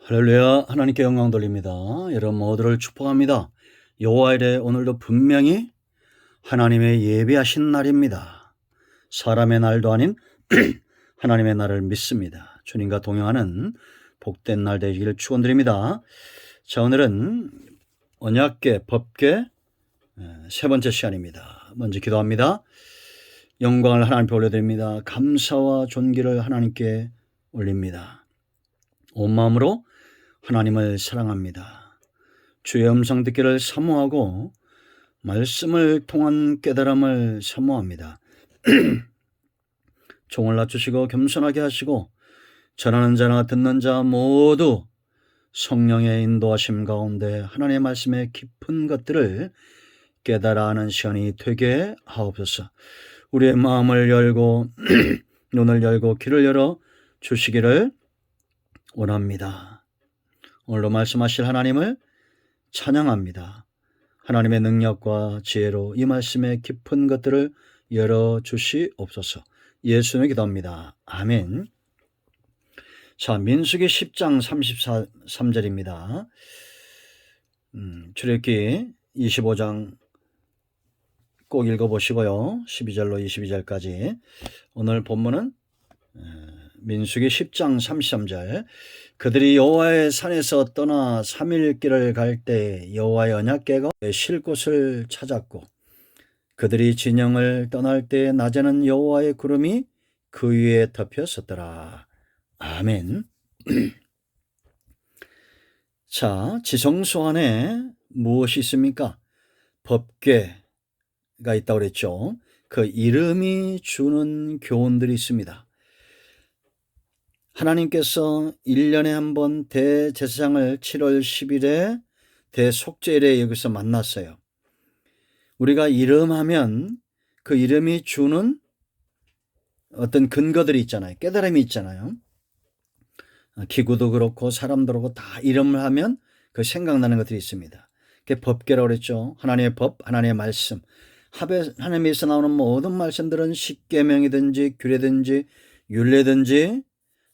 할렐루야. 하나님께 영광 돌립니다. 여러분 모두를 축복합니다. 여호와의 오늘도 분명히 하나님의 예비하신 날입니다. 사람의 날도 아닌 하나님의 날을 믿습니다. 주님과 동행하는 복된 날 되시기를 축원드립니다. 자, 오늘은 언약궤 법궤 세 번째 시간입니다. 먼저 기도합니다. 영광을 하나님께 올려드립니다. 감사와 존귀를 하나님께 올립니다. 온 마음으로 하나님을 사랑합니다. 주의 음성 듣기를 사모하고 말씀을 통한 깨달음을 사모합니다. 종을 낮추시고 겸손하게 하시고 전하는 자나 듣는 자 모두 성령의 인도하심 가운데 하나님의 말씀의 깊은 것들을 깨달아 하는 시간이 되게 하옵소서. 우리의 마음을 열고 눈을 열고 귀를 열어 주시기를 원합니다. 오늘도 말씀하실 하나님을 찬양합니다. 하나님의 능력과 지혜로 이 말씀의 깊은 것들을 열어주시옵소서. 예수님의 기도합니다. 아멘. 자, 민수기 10장 33절입니다. 출애굽기 25장 꼭 읽어보시고요. 12절로 22절까지. 오늘 본문은 민수기 10장 33절. 그들이 여호와의 산에서 떠나 3일 길을 갈 때 여호와의 언약궤가 쉴 곳을 찾았고 그들이 진영을 떠날 때 낮에는 여호와의 구름이 그 위에 덮여 섰더라. 아멘. 자, 지성소 안에 무엇이 있습니까? 법궤가 있다고 그랬죠. 그 이름이 주는 교훈들이 있습니다. 하나님께서 1년에 한 번 대제사장을 7월 10일에 대속죄일에 여기서 만났어요. 우리가 이름하면 그 이름이 주는 어떤 근거들이 있잖아요. 깨달음이 있잖아요. 기구도 그렇고 사람도 그렇고 다 이름을 하면 그 생각나는 것들이 있습니다. 그게 법궤라고 그랬죠. 하나님의 법, 하나님의 말씀. 하나님에서 나오는 모든 말씀들은 십계명이든지 규례든지 율례든지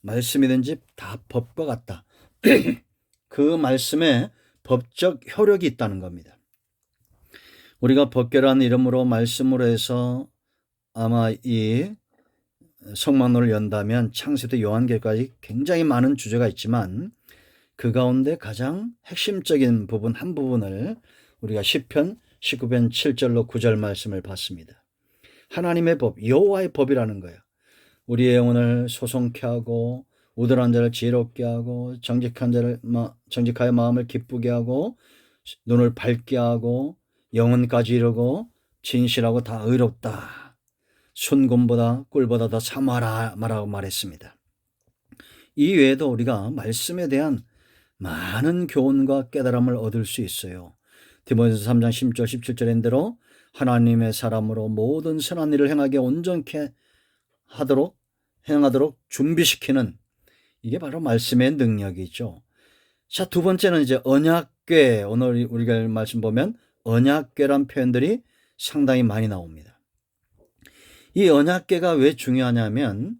말씀이든지 다 법과 같다. 그 말씀에 법적 효력이 있다는 겁니다. 우리가 법궤라는 이름으로 말씀으로 해서 아마 이 성막론을 연다면 창세부터 요한계까지 굉장히 많은 주제가 있지만 그 가운데 가장 핵심적인 부분 한 부분을 우리가 시편 19편 7절로 9절 말씀을 봤습니다. 하나님의 법, 여호와의 법이라는 거예요. 우리의 영혼을 소송케 하고 우둔한 자를 지혜롭게 하고 정직하여 마음을 기쁘게 하고 눈을 밝게 하고 영혼까지 이루고 진실하고 다 의롭다. 순금보다 꿀보다 더 사모하라고 말했습니다. 이 외에도 우리가 말씀에 대한 많은 교훈과 깨달음을 얻을 수 있어요. 디모데전서 3장 10절 17절인 대로 하나님의 사람으로 모든 선한 일을 행하게 온전케 행하도록 준비시키는 이게 바로 말씀의 능력이죠. 자, 두 번째는 이제 언약궤. 오늘 우리가 말씀 보면 언약궤란 표현들이 상당히 많이 나옵니다. 이 언약궤가 왜 중요하냐면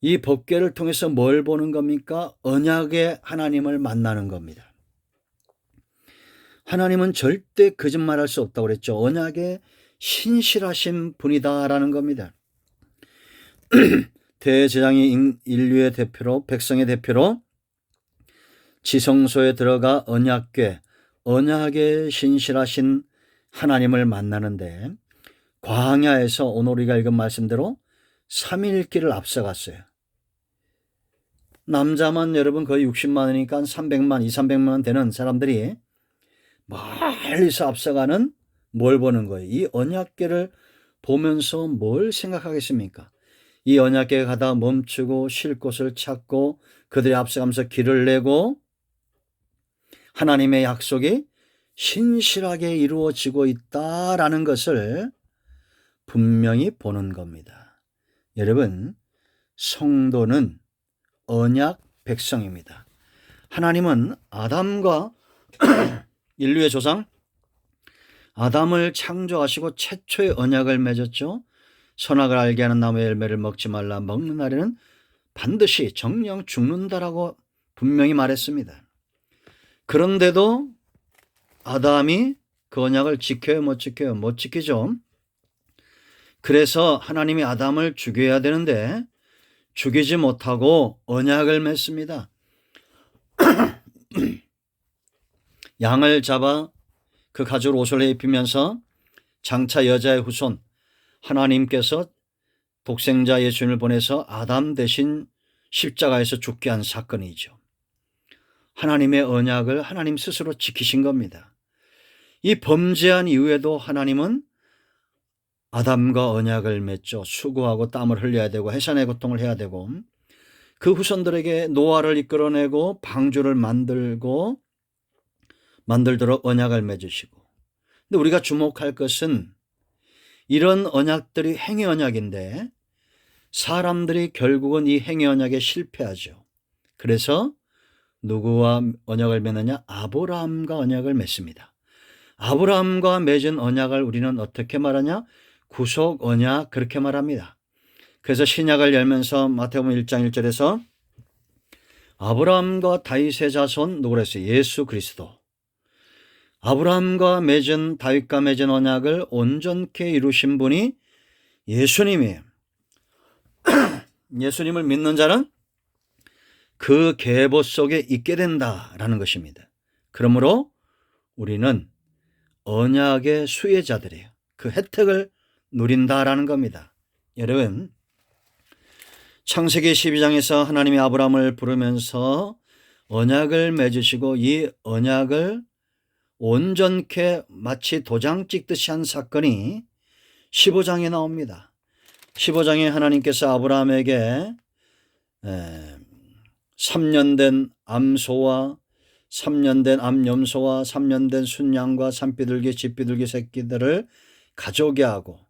이 법궤를 통해서 뭘 보는 겁니까? 언약의 하나님을 만나는 겁니다. 하나님은 절대 거짓말할 수 없다고 그랬죠. 언약에 신실하신 분이다라는 겁니다. 대제사장이 인류의 대표로 백성의 대표로 지성소에 들어가 언약에 신실하신 하나님을 만나는데 광야에서 오늘 우리가 읽은 말씀대로 3일 길을 앞서갔어요. 남자만 여러분 거의 60만이니까 300만, 200~300만 되는 사람들이 멀리서 앞서가는 뭘 보는 거예요? 이 언약궤를 보면서 뭘 생각하겠습니까? 이 언약궤에 가다 멈추고 쉴 곳을 찾고 그들이 앞서가면서 길을 내고 하나님의 약속이 신실하게 이루어지고 있다라는 것을 분명히 보는 겁니다. 여러분, 성도는 언약 백성입니다. 하나님은 아담과 인류의 조상 아담을 창조하시고 최초의 언약을 맺었죠. 선악을 알게 하는 나무의 열매를 먹지 말라. 먹는 날에는 반드시 정령 죽는다라고 분명히 말했습니다. 그런데도 아담이 그 언약을 지켜요, 못 지켜요? 못 지키죠. 그래서 하나님이 아담을 죽여야 되는데 죽이지 못하고 언약을 맺습니다. 양을 잡아 그 가죽 옷을 입히면서 장차 여자의 후손 하나님께서 독생자 예수님을 보내서 아담 대신 십자가에서 죽게 한 사건이죠. 하나님의 언약을 하나님 스스로 지키신 겁니다. 이 범죄한 이후에도 하나님은 아담과 언약을 맺죠. 수고하고 땀을 흘려야 되고 해산의 고통을 해야 되고 그 후손들에게 노아를 이끌어내고 방주를 만들도록 언약을 맺으시고, 근데 우리가 주목할 것은 이런 언약들이 행위 언약인데 사람들이 결국은 이 행위 언약에 실패하죠. 그래서 누구와 언약을 맺느냐? 아브라함과 언약을 맺습니다. 아브라함과 맺은 언약을 우리는 어떻게 말하냐? 구속 언약, 그렇게 말합니다. 그래서 신약을 열면서 마태복음 1장 1절에서 아브라함과 다윗의 자손 누구라 했어요? 예수 그리스도. 아브라함과 맺은, 다윗과 맺은 언약을 온전케 이루신 분이 예수님이에요. 예수님을 믿는 자는 그 계보 속에 있게 된다라는 것입니다. 그러므로 우리는 언약의 수혜자들이에요. 그 혜택을 누린다라는 겁니다. 여러분, 창세기 12장에서 하나님이 아브라함을 부르면서 언약을 맺으시고 이 언약을 온전케 마치 도장 찍듯이 한 사건이 15장에 나옵니다. 15장에 하나님께서 아브라함에게 3년 된 암소와 3년 된 암염소와 3년 된 순양과 산비둘기, 쥐비둘기 새끼들을 가져오게 하고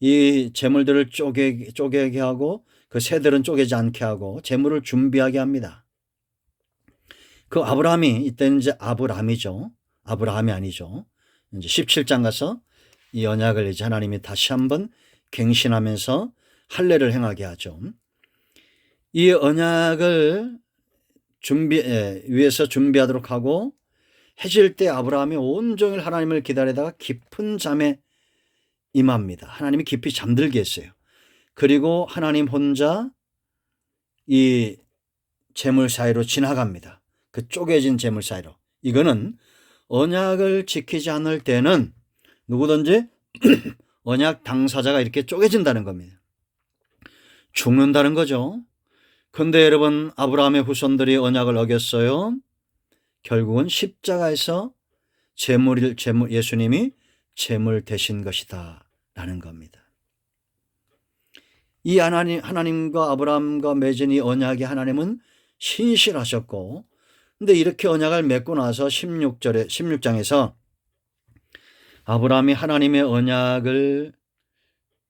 이 재물들을 쪼개게 하고 그 새들은 쪼개지 않게 하고 재물을 준비하게 합니다. 그 아브라함이 이때는 이제 아브람이죠. 아브라함이 아니죠. 이제 17장 가서 이 언약을 이제 하나님이 다시 한번 갱신하면서 할례를 행하게 하죠. 이 언약을 위해서 준비하도록 하고 해질 때 아브라함이 온종일 하나님을 기다리다가 깊은 잠에 임합니다. 하나님이 깊이 잠들게 했어요. 그리고 하나님 혼자 이 재물 사이로 지나갑니다. 그 쪼개진 재물 사이로. 이거는 언약을 지키지 않을 때는 누구든지 언약 당사자가 이렇게 쪼개진다는 겁니다. 죽는다는 거죠. 그런데 여러분, 아브라함의 후손들이 언약을 어겼어요. 결국은 십자가에서 예수님이 제물 되신 것이다 라는 겁니다. 이 하나님과 아브라함과 맺은 이 언약이 하나님은 신실하셨고, 근데 이렇게 언약을 맺고 나서 16장에서 아브라함이 하나님의 언약을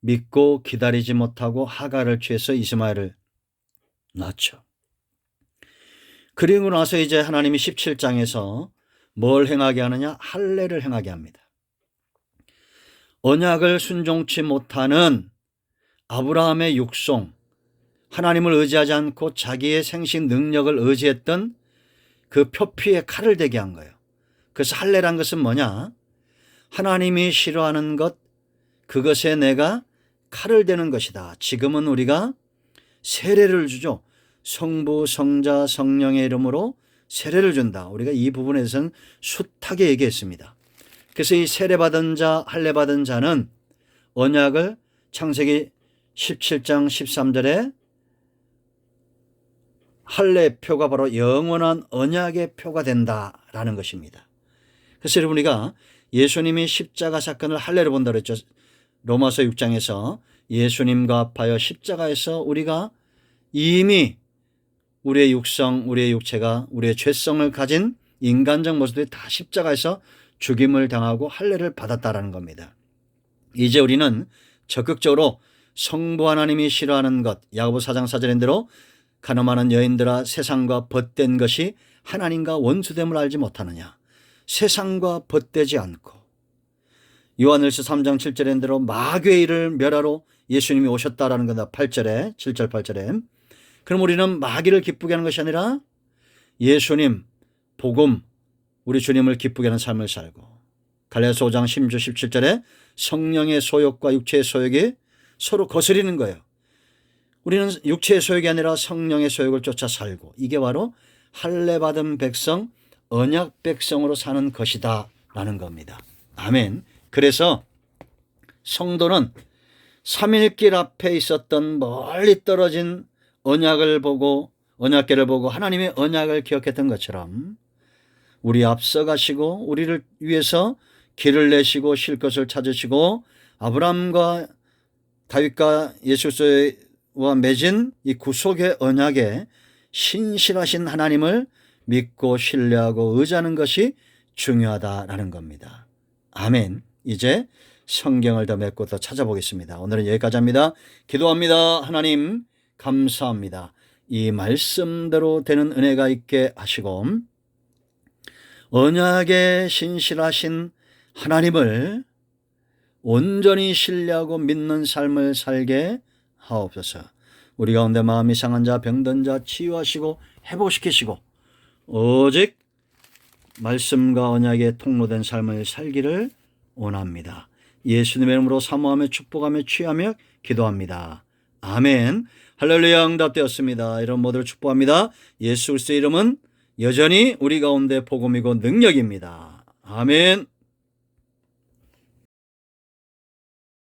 믿고 기다리지 못하고 하갈을 취해서 이스마엘을 낳죠. 그리고 나서 이제 하나님이 17장에서 뭘 행하게 하느냐? 할례를 행하게 합니다. 언약을 순종치 못하는 아브라함의 육송, 하나님을 의지하지 않고 자기의 생식 능력을 의지했던 그 표피에 칼을 대게 한 거예요. 그래서 할례란 것은 뭐냐? 하나님이 싫어하는 것, 그것에 내가 칼을 대는 것이다. 지금은 우리가 세례를 주죠. 성부, 성자, 성령의 이름으로 세례를 준다. 우리가 이 부분에서는 숱하게 얘기했습니다. 그래서 이 세례받은 자, 할례받은 자는 언약을 창세기 17장 13절에 할례표가 바로 영원한 언약의 표가 된다라는 것입니다. 그래서 여러분, 우리가 예수님이 십자가 사건을 할례로 본다고 그랬죠. 로마서 6장에서 예수님과 합하여 십자가에서 우리가 이미 우리의 육성, 우리의 육체가 우리의 죄성을 가진 인간적 모습들이 다 십자가에서 죽임을 당하고 할례를 받았다라는 겁니다. 이제 우리는 적극적으로 성부 하나님이 싫어하는 것, 야고보 4장 4절인 대로 가늠하는 여인들아, 세상과 벗된 것이 하나님과 원수됨을 알지 못하느냐. 세상과 벗되지 않고, 요한일서 3장 7절인 대로 마귀의 일을 멸하러 예수님이 오셨다라는 거다. 8절에, 7절 8절에. 그럼 우리는 마귀를 기쁘게 하는 것이 아니라 예수님, 복음, 우리 주님을 기쁘게 하는 삶을 살고, 갈라디아서 5장 16, 17절에 성령의 소욕과 육체의 소욕이 서로 거스리는 거예요. 우리는 육체의 소욕이 아니라 성령의 소욕을 쫓아 살고, 이게 바로 할례받은 백성, 언약 백성으로 사는 것이다 라는 겁니다. 아멘. 그래서 성도는 삼일길 앞에 있었던 멀리 떨어진 언약계를 보고 하나님의 언약을 기억했던 것처럼 우리 앞서 가시고 우리를 위해서 길을 내시고 쉴 것을 찾으시고 아브라함과 다윗과 예수 그리스도와 맺은 이 구속의 언약에 신실하신 하나님을 믿고 신뢰하고 의지하는 것이 중요하다라는 겁니다. 아멘. 이제 성경을 더 맺고 더 찾아보겠습니다. 오늘은 여기까지 합니다. 기도합니다. 하나님 감사합니다. 이 말씀대로 되는 은혜가 있게 하시고 언약에 신실하신 하나님을 온전히 신뢰하고 믿는 삶을 살게 하옵소서. 우리 가운데 마음이 상한 자, 병든 자 치유하시고 회복시키시고 오직 말씀과 언약에 통로된 삶을 살기를 원합니다. 예수님의 이름으로 사모하며 축복하며 취하며 기도합니다. 아멘. 할렐루야. 응답되었습니다. 이런 모두를 축복합니다. 예수 그리스도의 이름은 여전히 우리 가운데 복음이고 능력입니다. 아멘.